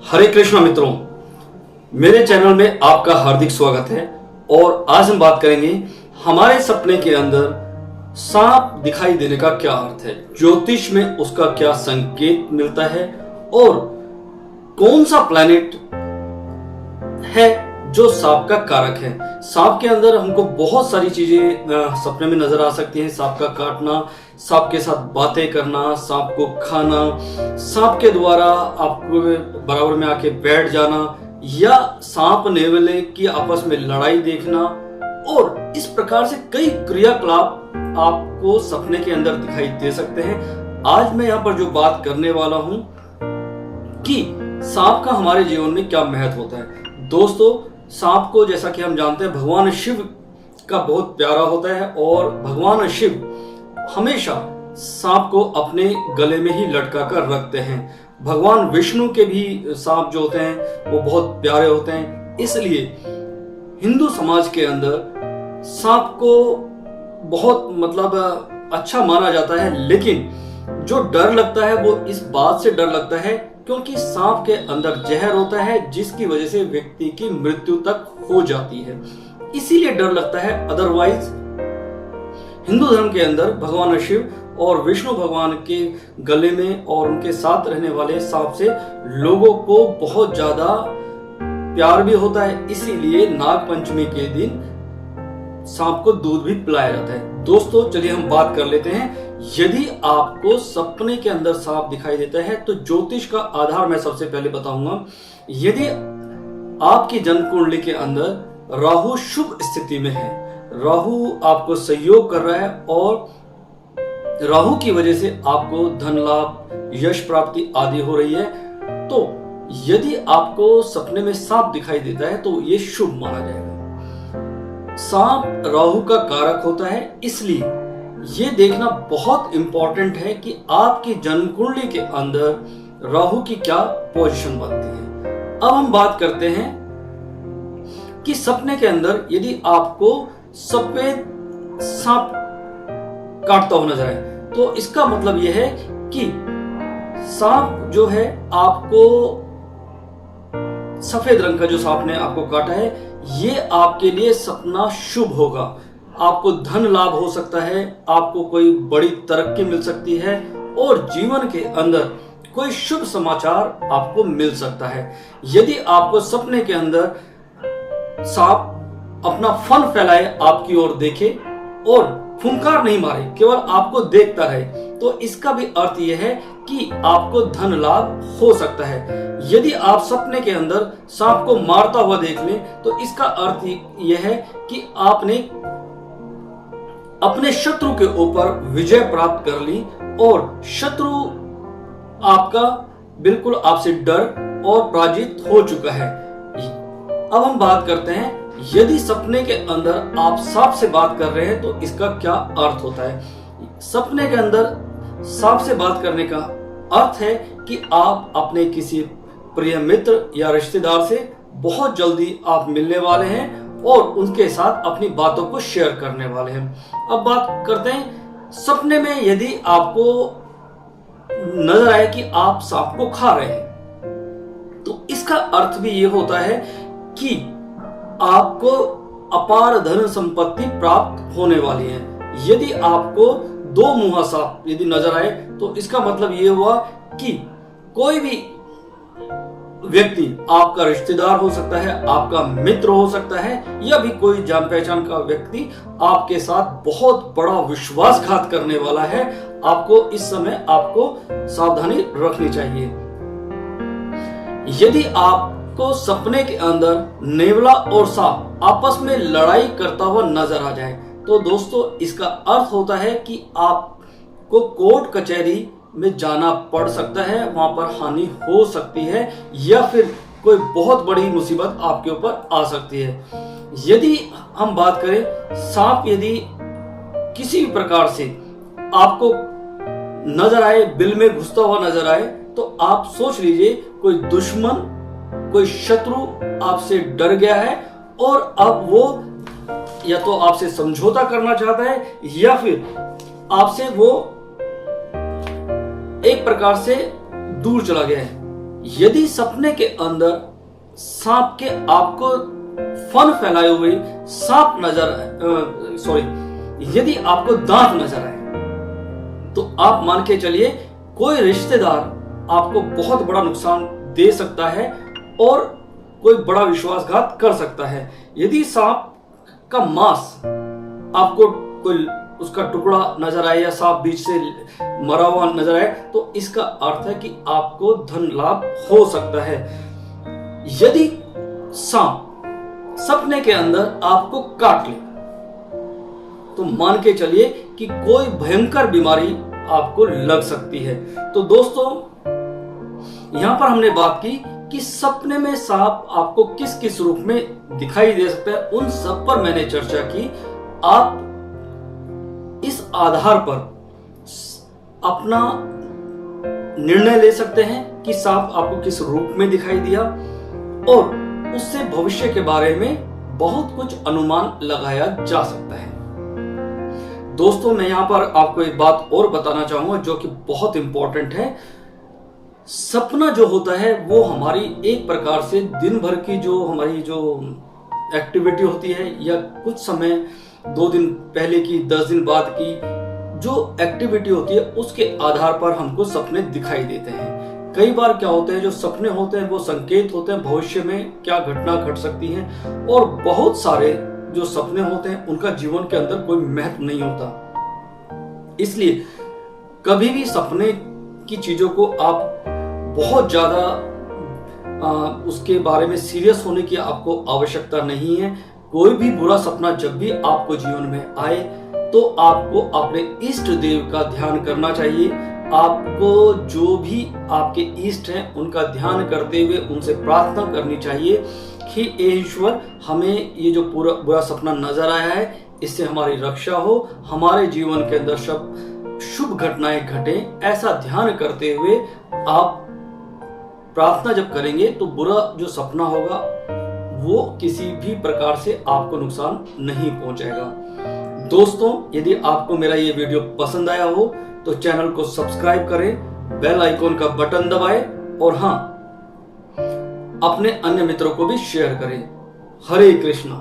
हरे कृष्णा मित्रों, मेरे चैनल में आपका हार्दिक स्वागत है। और आज हम बात करेंगे हमारे सपने के अंदर सांप दिखाई देने का क्या अर्थ है, ज्योतिष में उसका क्या संकेत मिलता है और कौन सा प्लैनेट है जो सांप का कारक है। सांप के अंदर हमको बहुत सारी चीजें सपने में नजर आ सकती हैं। सांप का काटना, सांप के साथ बातें करना, सांप को खाना, सांप के द्वारा आपको बराबर में आके बैठ जाना या सांप नेवले की आपस में लड़ाई देखना, और इस प्रकार से कई क्रियाकलाप आपको सपने के अंदर दिखाई दे सकते हैं। आज मैं यहाँ पर जो बात करने वाला हूं कि सांप का हमारे जीवन में क्या महत्व होता है। दोस्तों, सांप को जैसा कि हम जानते हैं भगवान शिव का बहुत प्यारा होता है और भगवान शिव हमेशा सांप को अपने गले में ही लटका कर रखते हैं। भगवान विष्णु के भी सांप जो होते हैं वो बहुत प्यारे होते हैं। इसलिए हिंदू समाज के अंदर सांप को बहुत अच्छा माना जाता है, लेकिन जो डर लगता है वो इस बात से डर लगता है क्योंकि सांप के अंदर जहर होता है जिसकी वजह से व्यक्ति की मृत्यु तक हो जाती है, इसीलिए डर लगता है। अदरवाइज हिंदू धर्म के अंदर भगवान शिव और विष्णु भगवान के गले में और उनके साथ रहने वाले सांप से लोगों को बहुत ज्यादा प्यार भी होता है। इसीलिए नाग पंचमी के दिन सांप को दूध भी पिलाया जाता है। दोस्तों, चलिए हम बात कर लेते हैं। यदि आपको सपने के अंदर सांप दिखाई देता है तो ज्योतिष का आधार मैं सबसे पहले बताऊंगा। यदि आपकी जन्म कुंडली के अंदर राहु शुभ स्थिति में है, राहु आपको सहयोग कर रहा है और राहु की वजह से आपको धन लाभ, यश प्राप्ति आदि हो रही है, तो यदि आपको सपने में सांप दिखाई देता है तो ये शुभ माना जाएगा। सांप राहु का कारक होता है, इसलिए ये देखना बहुत इंपॉर्टेंट है कि आपकी जन्म कुंडली के अंदर राहु की क्या पोजीशन बनती है। अब हम बात करते हैं कि सपने के अंदर यदि आपको सफेद सांप काटता हुआ नजर आए तो इसका मतलब यह है कि सांप जो है आपको सफेद रंग का जो सांप ने आपको काटा है, ये आपके लिए सपना शुभ होगा। आपको धन लाभ हो सकता है, आपको कोई बड़ी तरक्की मिल सकती है और जीवन के अंदर कोई शुभ समाचार आपको मिल सकता है। यदि आपको सपने के अंदर सांप अपना फन फैलाए, आपकी ओर देखे और फुंकार नहीं मारे, केवल आपको देखता रहे, तो इसका भी अर्थ यह है कि आपको धन लाभ हो सकता है। यदि आप सपने के अंदर सांप को मारता हुआ देख लें तो इसका अर्थ यह है कि आपने अपने शत्रु के ऊपर विजय प्राप्त कर ली और शत्रु आपका बिल्कुल आपसे डर और पराजित हो चुका है। अब हम बात करते हैं, यदि सपने के अंदर आप सांप से बात कर रहे हैं तो इसका क्या अर्थ होता है। सपने के अंदर सांप से बात करने का अर्थ है कि आप अपने किसी प्रिय मित्र या रिश्तेदार से बहुत जल्दी आप मिलने वाले हैं और उनके साथ अपनी बातों को शेयर करने वाले हैं। अब बात करते हैं, सपने में यदि आपको नजर आए कि आप सांप को खा रहे हैं तो इसका अर्थ भी ये होता है कि आपको अपार धन संपत्ति प्राप्त होने वाली है। यदि आपको दो मुंहा सांप यदि नजर आए तो इसका मतलब ये हुआ कि कोई भी व्यक्ति आपका रिश्तेदार हो सकता है, आपका मित्र हो सकता है, या भी कोई जान पहचान का व्यक्ति आपके साथ बहुत बड़ा विश्वासघात करने वाला है। आपको इस समय आपको सावधानी रखनी चाहिए। यदि आपको सपने के अंदर नेवला और सांप आपस में लड़ाई करता हुआ नजर आ जाए तो दोस्तों इसका अर्थ होता है कि आपको कोर्ट कचहरी में जाना पड़ सकता है, वहां पर हानि हो सकती है या फिर कोई बहुत बड़ी मुसीबत आपके ऊपर आ सकती है। यदि हम बात करें, सांप यदि किसी भी प्रकार से आपको नजर आए, बिल में घुसता हुआ नजर आए, तो आप सोच लीजिए कोई दुश्मन, कोई शत्रु आपसे डर गया है और अब वो या तो आपसे समझौता करना चाहता है या फिर आपसे वो एक प्रकार से दूर चला गया है। यदि सपने के अंदर सांप के आपको फन फैलाए हुए सांप यदि आपको दांत नजर आए तो आप मान के चलिए कोई रिश्तेदार आपको बहुत बड़ा नुकसान दे सकता है और कोई बड़ा विश्वासघात कर सकता है। यदि सांप का मांस आपको कोई उसका टुकड़ा नजर आए या सांप बीच से मरा हुआ नजर आए तो इसका अर्थ है कि आपको धन लाभ हो सकता है। यदि सांप सपने के अंदर आपको काट ले तो मान के चलिए कि कोई भयंकर बीमारी आपको लग सकती है। तो दोस्तों यहां पर हमने बात की कि सपने में सांप आपको किस किस रूप में दिखाई दे सकता है, उन सब पर मैंने चर्चा की। आप इस आधार पर अपना निर्णय ले सकते हैं कि सांप आपको किस रूप में दिखाई दिया और उससे भविष्य के बारे में बहुत कुछ अनुमान लगाया जा सकता है। दोस्तों मैं यहां पर आपको एक बात और बताना चाहूंगा जो कि बहुत इंपॉर्टेंट है। सपना जो होता है वो हमारी एक प्रकार से दिन भर की जो हमारी जो एक्टिविटी होती है या कुछ समय 2 दिन पहले की 10 दिन बाद की जो एक्टिविटी होती है उसके आधार पर हमको सपने दिखाई देते हैं। कई बार क्या होते हैं जो सपने होते हैं वो संकेत होते हैं भविष्य में क्या घटना घट सकती है और बहुत सारे जो सपने होते हैं उनका जीवन के अंदर कोई महत्व नहीं होता। इसलिए कभी भी सपने की चीजों को आप बहुत ज्यादा उसके बारे में सीरियस होने की आपको आवश्यकता नहीं है। कोई भी बुरा सपना जब भी आपको जीवन में आए तो आपको अपने इष्ट देव का ध्यान करना चाहिए। आपको जो भी आपके इष्ट हैं उनका ध्यान करते हुए उनसे प्रार्थना करनी चाहिए कि ईश्वर हमें ये जो पूरा बुरा सपना नजर आया है इससे हमारी रक्षा हो, हमारे जीवन के अंदर सब शुभ घटनाएं घटे। ऐसा ध्यान करते हुए आप प्रार्थना जब करेंगे तो बुरा जो सपना होगा वो किसी भी प्रकार से आपको नुकसान नहीं पहुंचाएगा। दोस्तों यदि आपको मेरा ये वीडियो पसंद आया हो तो चैनल को सब्सक्राइब करें, बेल आइकॉन का बटन दबाएं और हाँ अपने अन्य मित्रों को भी शेयर करें। हरे कृष्णा।